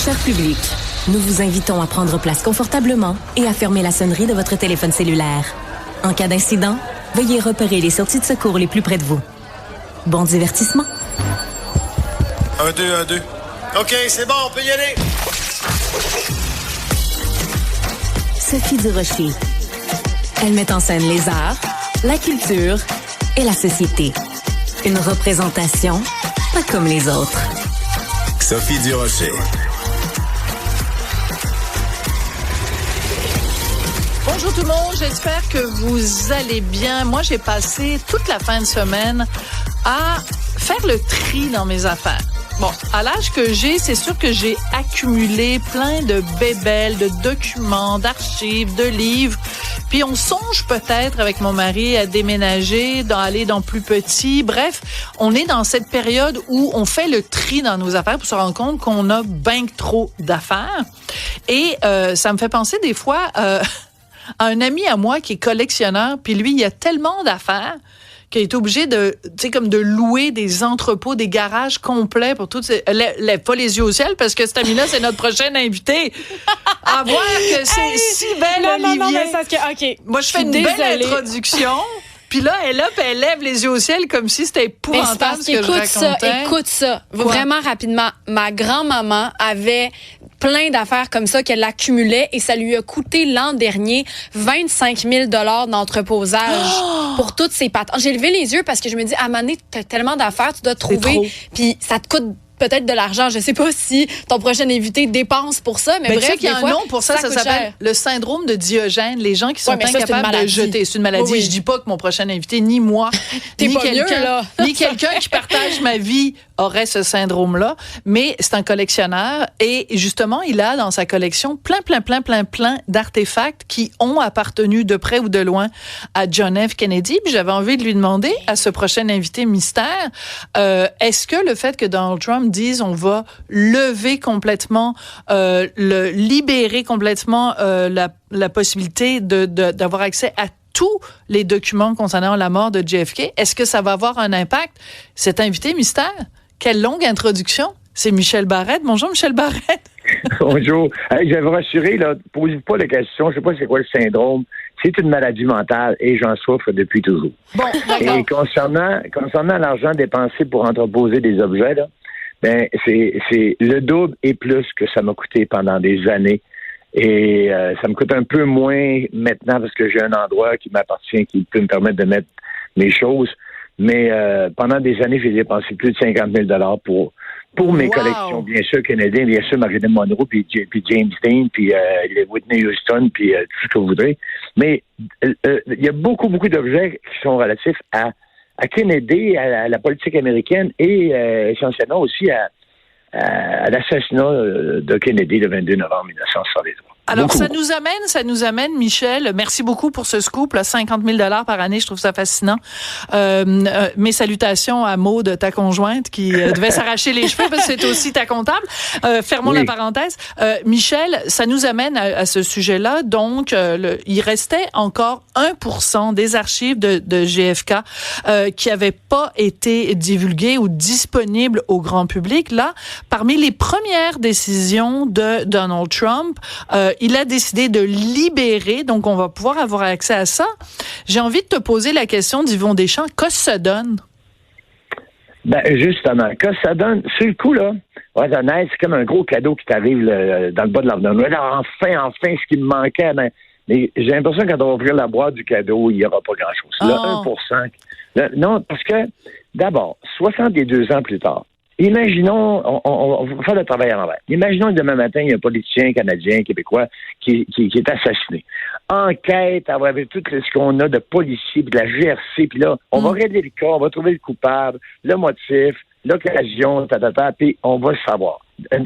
Cher public, nous vous invitons à prendre place confortablement et à fermer la sonnerie de votre téléphone cellulaire. En cas d'incident, veuillez repérer les sorties de secours les plus près de vous. Bon divertissement. 1, 2, 1, 2. OK, c'est bon, on peut y aller. Sophie Durocher. Elle met en scène les arts, la culture et la société. Une représentation pas comme les autres. Sophie Durocher. Bonjour tout le monde, j'espère que vous allez bien. Moi, j'ai passé toute la fin de semaine à faire le tri dans mes affaires. Bon, à l'âge que j'ai, c'est sûr que j'ai accumulé plein de bébelles, de documents, d'archives, de livres. Puis on songe peut-être avec mon mari à déménager, aller dans plus petit. Bref, on est dans cette période où on fait le tri dans nos affaires pour se rendre compte qu'on a bien trop d'affaires. Et ça me fait penser des fois à un ami à moi qui est collectionneur. Puis lui, il a tellement d'affaires qu'il est obligé de, tu sais, comme de louer des entrepôts, des garages complets pour toutes ces... Lève pas les yeux au ciel, parce que cet ami-là, c'est notre prochain invité. À voir que c'est si belle, Olivier. Non, mais ça, OK. Moi, je fais une belle introduction. Puis là, elle lève les yeux au ciel comme si c'était épouvantable ce que je racontais. Écoute ça. Vraiment rapidement. Ma grand-maman avait plein d'affaires comme ça qu'elle accumulait et ça lui a coûté l'an dernier 25 000 $ d'entreposage pour toutes ses patentes. J'ai levé les yeux parce que je me dis, à un moment donné, t'as tellement d'affaires, tu dois trouver, puis ça te coûte peut-être de l'argent. Je sais pas si ton prochain invité dépense pour ça, mais bref, tu sais qu'il y a un nom pour ça s'appelle cher. Le syndrome de Diogène. Les gens qui sont incapables de jeter. C'est une maladie. Oui. Je dis pas que mon prochain invité, ni moi, ni quelqu'un qui partage ma vie aurait ce syndrome-là, mais c'est un collectionneur et justement, il a dans sa collection plein d'artefacts qui ont appartenu de près ou de loin à John F. Kennedy. Puis j'avais envie de lui demander à ce prochain invité mystère, est-ce que le fait que Donald Trump dise on va lever complètement, libérer complètement la possibilité d'avoir accès à tous les documents concernant la mort de JFK, est-ce que ça va avoir un impact? Cet invité mystère, quelle longue introduction. C'est Michel Barrette. Bonjour, Michel Barrette. Bonjour. Je vais vous rassurer, là, posez pas la question. Je sais pas c'est quoi le syndrome. C'est une maladie mentale et j'en souffre depuis toujours. Bon, d'accord. Et concernant l'argent dépensé pour entreposer des objets, là, ben, c'est le double et plus que ça m'a coûté pendant des années. Et ça me coûte un peu moins maintenant parce que j'ai un endroit qui m'appartient, qui peut me permettre de mettre mes choses. Mais pendant des années, j'ai dépensé plus de 50 000 $ pour mes collections, bien sûr, canadiennes, bien sûr, Marilyn Monroe, puis James Dean, puis Whitney Houston, puis tout ce que vous voudrez. Mais il y a beaucoup d'objets qui sont relatifs à Kennedy, à la politique américaine et essentiellement aussi à l'assassinat de Kennedy le 22 novembre 1963. Alors, ça nous amène, Michel, merci beaucoup pour ce scoop, là, 50 000 $ par année, je trouve ça fascinant. Mes salutations à Maude, ta conjointe, qui devait s'arracher les cheveux, parce que c'est aussi ta comptable. Fermons la parenthèse. Michel, ça nous amène à ce sujet-là. Donc, il restait encore 1% des archives de JFK qui n'avaient pas été divulguées ou disponibles au grand public. Là, parmi les premières décisions de Donald Trump, il a décidé de libérer, donc on va pouvoir avoir accès à ça. J'ai envie de te poser la question d'Yvon Deschamps. Qu'est-ce que ça donne? Ben, justement, qu'est-ce que ça donne? Sur le coup, là, ouais, honnête, c'est comme un gros cadeau qui t'arrive dans le bas de l'ordonnance. Enfin, ce qui me manquait. Ben, mais j'ai l'impression que quand on va ouvrir la boîte du cadeau, il n'y aura pas grand-chose. Là, 1%. Là, non, parce que, d'abord, 62 ans plus tard, imaginons, on va faire le travail à l'envers. Imaginons que demain matin, il y a un politicien canadien, québécois, qui est assassiné. Enquête, avec tout ce qu'on a de policiers, puis de la GRC, puis là, on va régler le cas, on va trouver le coupable, le motif, l'occasion, puis on va le savoir.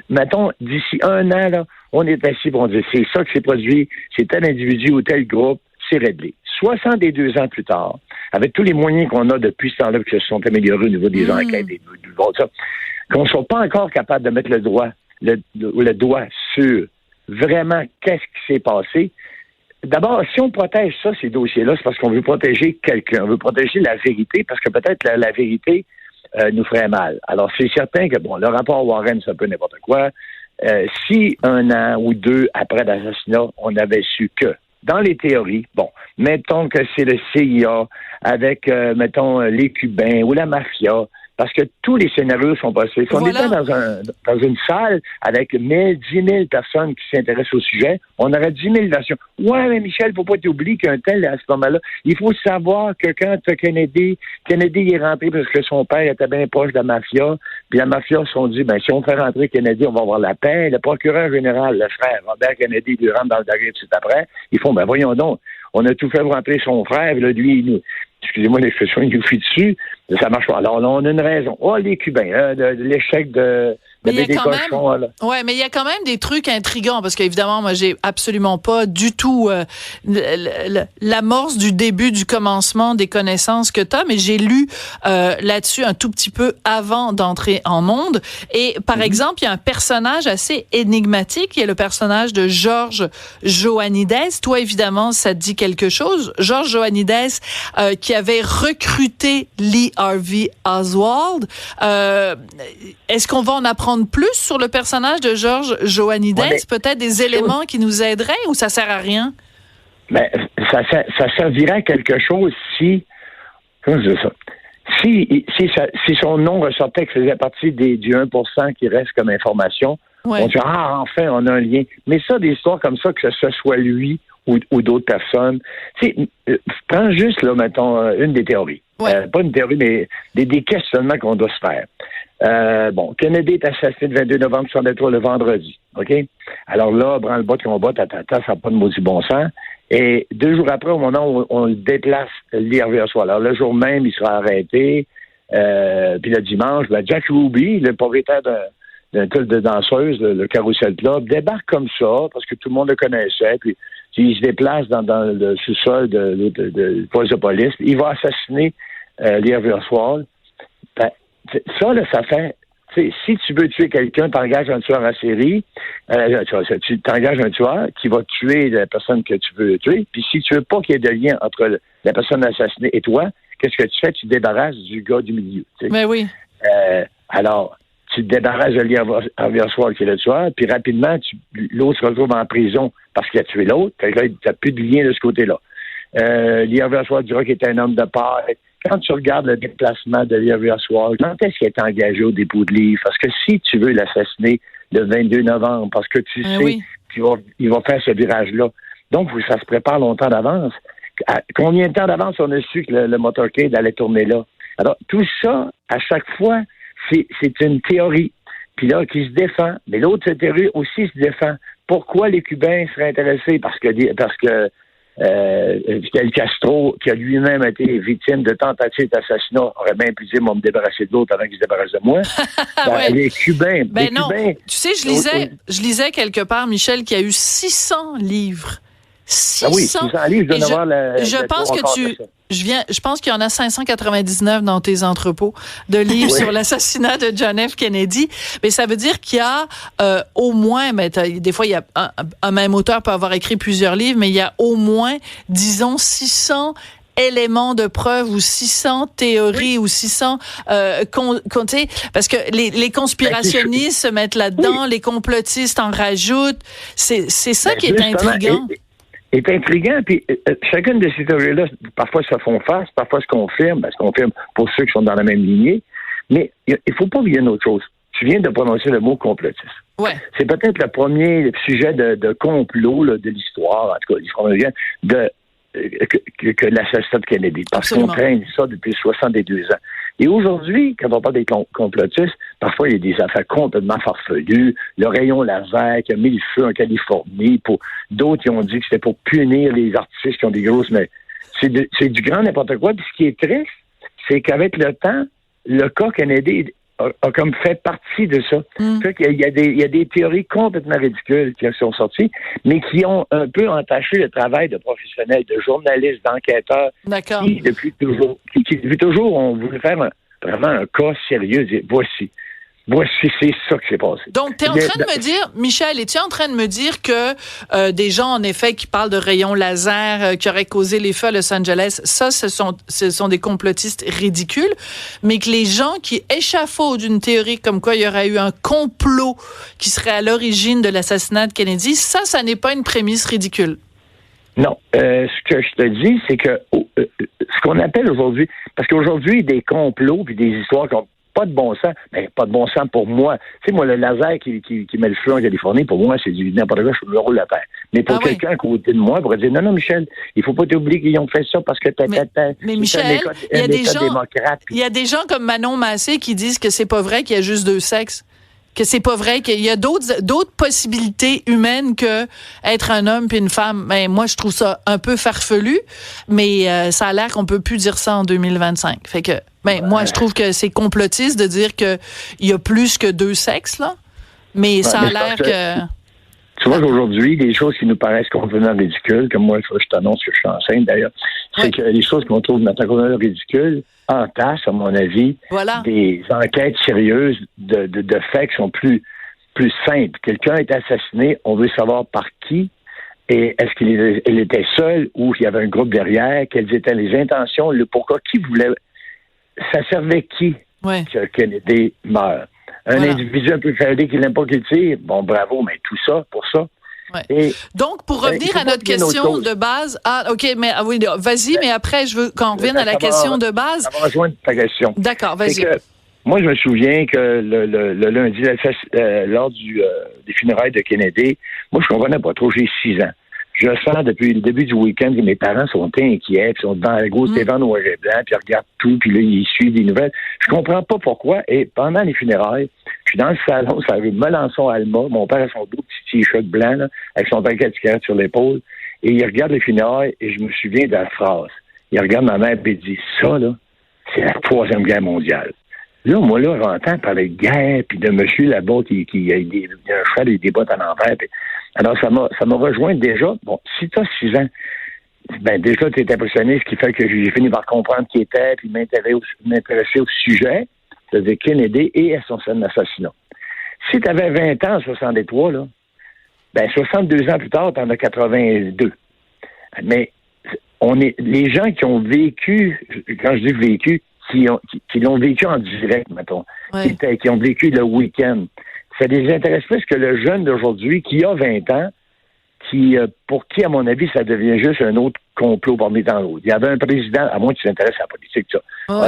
Mettons, d'ici 1 an, là, on est assis pour dire, c'est ça qui s'est produit, c'est tel individu ou tel groupe, c'est réglé. 62 ans plus tard, avec tous les moyens qu'on a depuis ce temps-là qui se sont améliorés au niveau des enquêtes, du vote, ça, qu'on ne soit pas encore capable de mettre le doigt sur vraiment qu'est-ce qui s'est passé. D'abord, si on protège ça, ces dossiers-là, c'est parce qu'on veut protéger quelqu'un. On veut protéger la vérité, parce que peut-être la vérité nous ferait mal. Alors, c'est certain que, bon, le rapport Warren, c'est un peu n'importe quoi. si 1 an ou 2 après l'assassinat, on avait su que, dans les théories, bon, mettons que c'est le CIA avec, mettons, les Cubains ou la mafia, parce que tous les scénarios sont possibles. Si on était dans une salle avec 10 000 personnes qui s'intéressent au sujet, on aurait 10 000 versions. Ouais, mais Michel, faut pas t'oublier qu'un tel, à ce moment-là, il faut savoir que quand Kennedy est rentré parce que son père était bien proche de la mafia, puis la mafia se sont dit, ben, si on fait rentrer Kennedy, on va avoir la paix. Le procureur général, le frère Robert Kennedy, lui rentre dans le derrière tout après. Ils font, ben, voyons donc, on a tout fait pour rentrer son frère, là, lui, il nous, excusez-moi l'expression, il nous fit dessus, ça marche pas. Alors là, on a une raison. Oh, les Cubains, de l'échec de mais il y a quand même des trucs intrigants parce qu'évidemment, moi, j'ai absolument pas du tout l'amorce du début, du commencement des connaissances que tu as, mais j'ai lu là-dessus un tout petit peu avant d'entrer en onde. Et par exemple, il y a un personnage assez énigmatique, il y a le personnage de George Joanides. Toi, évidemment, ça te dit quelque chose. George Joanides, qui avait recruté Lee Harvey Oswald. Est-ce qu'on va en apprendre plus sur le personnage de George Joanides? Peut-être des éléments qui nous aideraient ou ça sert à rien? Mais ça servirait à quelque chose si... Comment je dis ça? Si son nom ressortait qu'il faisait partie du 1% qui reste comme information, on dirait, enfin, on a un lien. Mais ça, des histoires comme ça, que ce soit lui ou d'autres personnes, prends juste, là, mettons, une des théories. Pas une théorie, mais des questionnements qu'on doit se faire. Kennedy est assassiné le 22 novembre 1963, le vendredi. OK? Alors là, branle-bas de combat, ça n'a pas de maudit bon sens. Et 2 jours après, au moment où on le déplace, Lee Harvey Oswald. Alors, le jour même, il sera arrêté. Puis le dimanche, Jack Ruby, le propriétaire d'un club de danseuses, le Carousel Club, débarque comme ça, parce que tout le monde le connaissait. Puis il se déplace dans le sous-sol de poste de police. Il va assassiner Lee Harvey Oswald. Ça, là, ça fait... Si tu veux tuer quelqu'un, t'engages un tueur en série, tu t'engages un tueur qui va tuer la personne que tu veux tuer, puis si tu veux pas qu'il y ait de lien entre la personne assassinée et toi, qu'est-ce que tu fais? Tu te débarrasses du gars du milieu. T'sais. Mais oui. Alors, tu te débarrasses de Lee Harvey Oswald qui est le tueur, puis rapidement, l'autre se retrouve en prison parce qu'il a tué l'autre. Fait que là, tu n'as plus de lien de ce côté-là. Lee Harvey Oswald dira qu'il était un homme de paix. Quand tu regardes le déplacement de Lee Harvey Oswald, quand est-ce qu'il est engagé au dépôt de livre? Parce que si tu veux l'assassiner le 22 novembre, parce que tu sais qu'il va faire ce virage-là, donc ça se prépare longtemps d'avance. Combien de temps d'avance on a su que le motorcade allait tourner là? Alors, tout ça, à chaque fois, c'est une théorie. Puis là, qui se défend. Mais l'autre théorie aussi se défend. Pourquoi les Cubains seraient intéressés? Parce que Fidel Castro, qui a lui-même été victime de tentatives d'assassinat, aurait bien pu dire, moi, me débarrasser de l'autre avant qu'il se débarrasse de moi. Les Cubains. Tu sais, je lisais quelque part, Michel, qu'il y a eu 600 livres. 600. Ah oui, 600 livres, je pense que je pense qu'il y en a 599 dans tes entrepôts de livres sur l'assassinat de John F. Kennedy. Mais ça veut dire qu'il y a au moins, des fois, il y a un même auteur peut avoir écrit plusieurs livres, mais il y a au moins, disons, 600 éléments de preuve ou 600 théories ou 600 comptés, parce que les conspirationnistes se mettent là-dedans, les complotistes en rajoutent. C'est ça qui est intriguant. C'est intriguant, puis chacune de ces théories-là, parfois se font face, parfois se confirment, pour ceux qui sont dans la même lignée, mais il faut pas oublier une autre chose. Tu viens de prononcer le mot complotiste. Ouais. C'est peut-être le premier sujet de complot là, de l'histoire, en tout cas, l'histoire que l'assassinat de Kennedy, parce qu'on traîne ça depuis 62 ans. Et aujourd'hui, quand on parle des complotistes, parfois il y a des affaires complètement farfelues. Le rayon laser qui a mis le feu en Californie. D'autres qui ont dit que c'était pour punir les artistes qui ont des grosses... Mais c'est du grand n'importe quoi. Puis ce qui est triste, c'est qu'avec le temps, le cas Kennedy a comme fait partie de ça. Fait qu'il y a des théories complètement ridicules qui sont sorties, mais qui ont un peu entaché le travail de professionnels, de journalistes, d'enquêteurs, qui depuis toujours ont voulu faire vraiment un cas sérieux. Voici. Voici, c'est ça qui s'est passé. Donc, t'es en train de me dire, Michel, es-tu en train de me dire que des gens, en effet, qui parlent de rayons laser qui auraient causé les feux à Los Angeles, ça, ce sont des complotistes ridicules, mais que les gens qui échafaudent une théorie comme quoi il y aurait eu un complot qui serait à l'origine de l'assassinat de Kennedy, ça n'est pas une prémisse ridicule. Non. Ce que je te dis, c'est que ce qu'on appelle aujourd'hui, parce qu'aujourd'hui, des complots puis des histoires qui n'ont pas de bon sens, mais pas de bon sens pour moi. Tu sais, moi, le laser qui met le feu en Californie, pour moi, c'est du n'importe quoi, je me roule la paire. Mais pour quelqu'un à côté de moi, pourrait dire, non, Michel, il faut pas t'oublier qu'ils ont fait ça parce que mais Michel, il y a des gens comme Manon Massé qui disent que c'est pas vrai qu'il y a juste deux sexes. Que c'est pas vrai, qu'il y a d'autres possibilités humaines que être un homme puis une femme. Ben, moi, je trouve ça un peu farfelu, mais ça a l'air qu'on peut plus dire ça en 2025. Fait que, moi, je trouve que c'est complotiste de dire que il y a plus que deux sexes, là. Mais ça a l'air que... Tu vois qu'aujourd'hui, des choses qui nous paraissent complètement ridicules, comme moi, je t'annonce que je suis enceinte d'ailleurs, c'est que les choses qu'on trouve complètement ridicules entassent, à mon avis, des enquêtes sérieuses de faits qui sont plus simples. Quelqu'un est assassiné, on veut savoir par qui, et est-ce qu'il était seul ou il y avait un groupe derrière, quelles étaient les intentions, le pourquoi, qui voulait... Ça servait qui que Kennedy meurt? Un individu un peu fardé qui n'aime pas qu'il tire, bon, bravo, mais tout ça, pour ça. Ouais. Et, donc, pour revenir à notre question de base, oui, vas-y, mais après, je veux qu'on revienne à la question de base. Ça va rejoindre ta question. D'accord, vas-y. Moi, je me souviens que le lundi, lors des funérailles de Kennedy, moi, je comprenais pas trop, j'ai 6 ans. Je sens depuis le début du week-end que mes parents sont inquiets, puis sont devant la grosse TV en noir et blanc, puis ils regardent tout, puis là, ils suivent des nouvelles. Je comprends pas pourquoi. Et pendant les funérailles, je suis dans le salon, ça arrive Melançon-Alma. Mon père a son beau petit t-shirt blanc, là, avec son paquet de cigarettes sur l'épaule. Et il regarde les funérailles, et je me souviens de la phrase. Il regarde ma mère, et il dit, ça, là, c'est la 3e guerre mondiale. Là, moi, là, j'entends parler de guerre, puis de monsieur là-bas qui a un cheval et des bottes à l'envers. Alors, ça m'a rejoint déjà. Bon, si tu as 6 ans, ben déjà, tu es impressionné, ce qui fait que j'ai fini par comprendre qui était, puis m'intéresser au sujet, c'est-à-dire Kennedy et à son assassinat. Si tu avais 20 ans en 63, là, ben 62 ans plus tard, tu en as 82. Mais les gens qui ont vécu, quand je dis vécu, qui l'ont vécu en direct, mettons, qui ont vécu le week-end, ça les intéresse plus que le jeune d'aujourd'hui qui a 20 ans, pour qui, à mon avis, ça devient juste un autre complot parmi tant d'autres. Il y avait un président, à moins que tu t'intéresses à la politique, ça.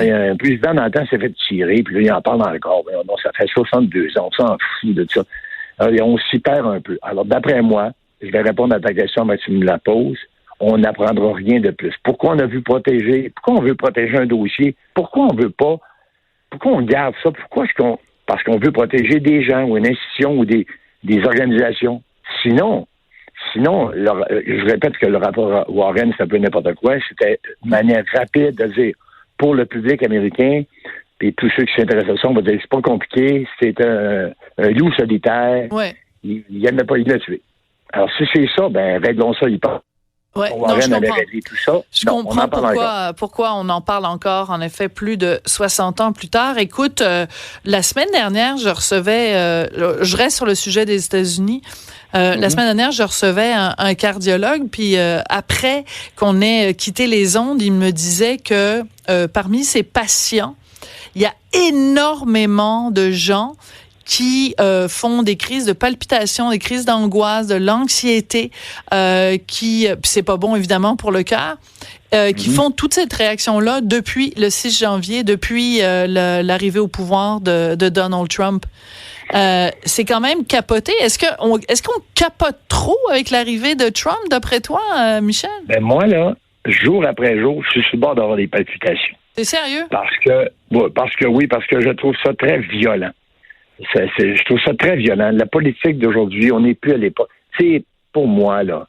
Il y a un président, dans le temps, s'est fait tirer, puis là, il en parle encore. Non, ça fait 62 ans, on s'en fout de ça. Alors, on s'y perd un peu. Alors, d'après moi, je vais répondre à ta question, mais tu me la poses. On n'apprendra rien de plus. Pourquoi on veut protéger un dossier? Pourquoi on garde ça? Parce qu'on veut protéger des gens ou une institution ou des organisations. Sinon, je répète que le rapport Warren, c'est un peu n'importe quoi. C'était une manière rapide de dire, pour le public américain, et tous ceux qui s'intéressent à ça, on va dire, c'est pas compliqué, c'est un loup solitaire. Ouais. Il n'aimait pas, il l'a tué. Alors, si c'est ça, ben, réglons ça, il part. Ouais, Warren avait réglé tout ça. Je comprends pourquoi on en parle encore, en effet, plus de 60 ans plus tard. Écoute, la semaine dernière, je reste sur le sujet des États-Unis. La semaine dernière, je recevais un cardiologue, puis après qu'on ait quitté les ondes, il me disait que parmi ses patients, il y a énormément de gens qui font des crises de palpitations, des crises d'angoisse, de l'anxiété, puis c'est pas bon évidemment pour le cœur, qui font toute cette réaction-là depuis le 6 janvier, depuis l'arrivée au pouvoir de Donald Trump. C'est quand même capoté. Est-ce qu'on capote trop avec l'arrivée de Trump, d'après toi, Michel? Ben moi, là, jour après jour, je suis sur le bord d'avoir des palpitations. T'es sérieux? Parce que je trouve ça très violent. Je trouve ça très violent. La politique d'aujourd'hui, on n'est plus à l'époque. C'est pour moi, là,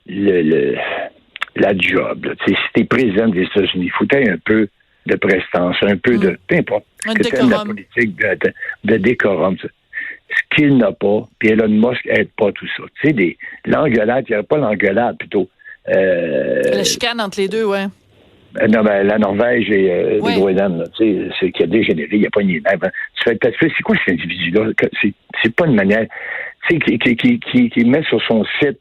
la job. Là. Si t'es président des États-Unis, il faut un peu de prestance, un peu de... Peu importe. Que t'aimes la politique de décorum. Ça. Ce qu'il n'a pas, puis Elon Musk n'aide pas tout ça. Tu sais, l'engueulade, il n'y a pas l'engueulade, plutôt. La chicane entre les deux, ouais. Non, ben, la Norvège et Oui. le Groenland, là, tu sais, c'est qui a dégénéré, il n'y a pas ni nerfs. C'est quoi cet individu-là? C'est pas une manière, tu sais, qui met sur son site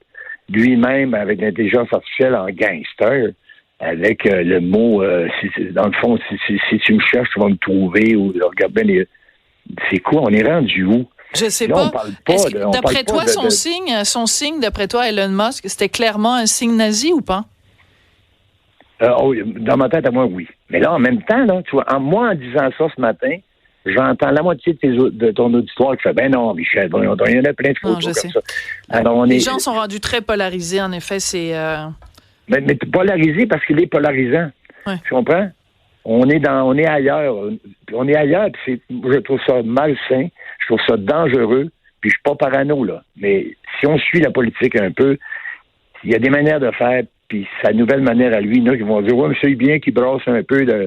lui-même avec l'intelligence artificielle en gangster, avec le mot, dans le fond, si tu me cherches, tu vas me trouver, ou regarde bien les... C'est quoi? On est rendu où? Je sais Là, pas. on parle pas Est-ce que, de- on d'après parle pas toi, de- son signe, d'après toi, Elon Musk, c'était clairement un signe nazi ou pas? Dans ma tête, à moi, oui. Mais là, en même temps, là, tu vois, en disant ça ce matin, j'entends la moitié de ton auditoire qui fait, ben non, Michel, il y en a plein de Non, photos je comme sais. ça. Alors, Les gens sont rendus très polarisés, en effet. C'est Mais polarisé parce qu'il est polarisant. Ouais. Tu comprends? On est ailleurs. On est ailleurs, puis je trouve ça malsain, je trouve ça dangereux, puis je suis pas parano, là. Mais si on suit la politique un peu, il y a des manières de faire, puis sa nouvelle manière à lui, il y en a qui vont dire, ouais, mais c'est bien qu'il brasse un peu la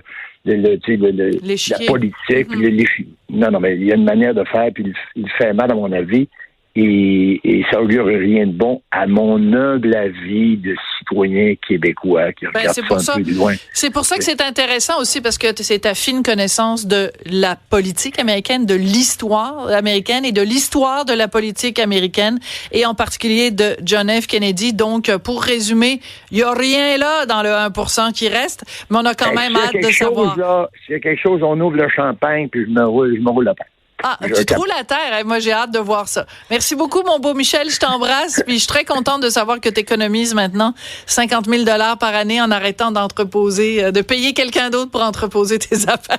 politique. Puis non, mais il y a une manière de faire, puis il fait mal, à mon avis, et ça augure rien de bon, à mon humble avis de citoyen québécois qui regarde ça un peu de loin. C'est pour ça que c'est intéressant aussi, parce que c'est ta fine connaissance de la politique américaine, de l'histoire américaine et de l'histoire de la politique américaine, et en particulier de John F. Kennedy. Donc, pour résumer, il n'y a rien là dans le 1% qui reste, mais on a quand même hâte de savoir. S'il y a quelque chose, on ouvre le champagne, puis je me roule la pain. Ah, tu te roules la terre. Moi, j'ai hâte de voir ça. Merci beaucoup, mon beau Michel. Je t'embrasse. Puis je suis très contente de savoir que tu économises maintenant 50 000 $ par année en arrêtant d'entreposer, de payer quelqu'un d'autre pour entreposer tes affaires.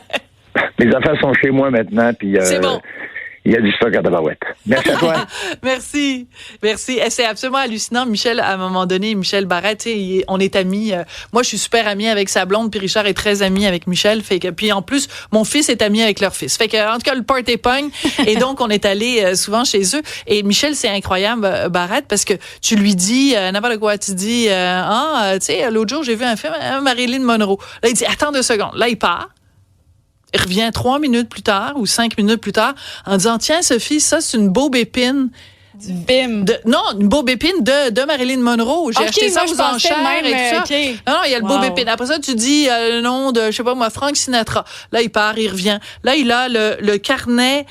Mes affaires sont chez moi maintenant, puis c'est bon. Il y a du stock à tabarouette. Merci à toi. Merci. Et c'est absolument hallucinant. Michel, à un moment donné, Michel Barrette, on est amis. Moi, je suis super amie avec sa blonde, puis Richard est très ami avec Michel. Puis en plus, mon fils est ami avec leur fils. Fait que, en tout cas, le party pogne. Et donc, on est allé souvent chez eux. Et Michel, c'est incroyable, Barrette, parce que tu lui dis n'importe quoi. Tu dis, tu sais, l'autre jour, j'ai vu un film, Marilyn Monroe. Là, il dit, attends 2 secondes. Là, il part. Il revient 3 minutes plus tard ou 5 minutes plus tard en disant, tiens, Sophie, ça, c'est une bobe épine. Bim. Une bobe épine de Marilyn Monroe. J'ai acheté ça aux enchères et tout ça. Okay. Non, il y a le bobe épine. Après ça, tu dis le nom de, je sais pas moi, Frank Sinatra. Là, il part, il revient. Là, il a le carnet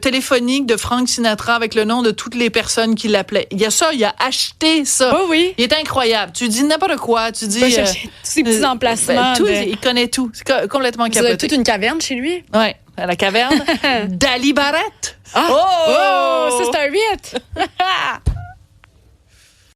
téléphonique de Frank Sinatra avec le nom de toutes les personnes qui l'appelaient. Il y a ça, il a acheté ça. Oh oui. Il est incroyable. Tu dis n'importe quoi. Tu dis... tous ces petits emplacements. Il connaît tout. C'est complètement capoté. Vous avez toute une caverne chez lui? Oui, à la caverne d'Ali Barrette. Ah. Oh, ça c'est un 8!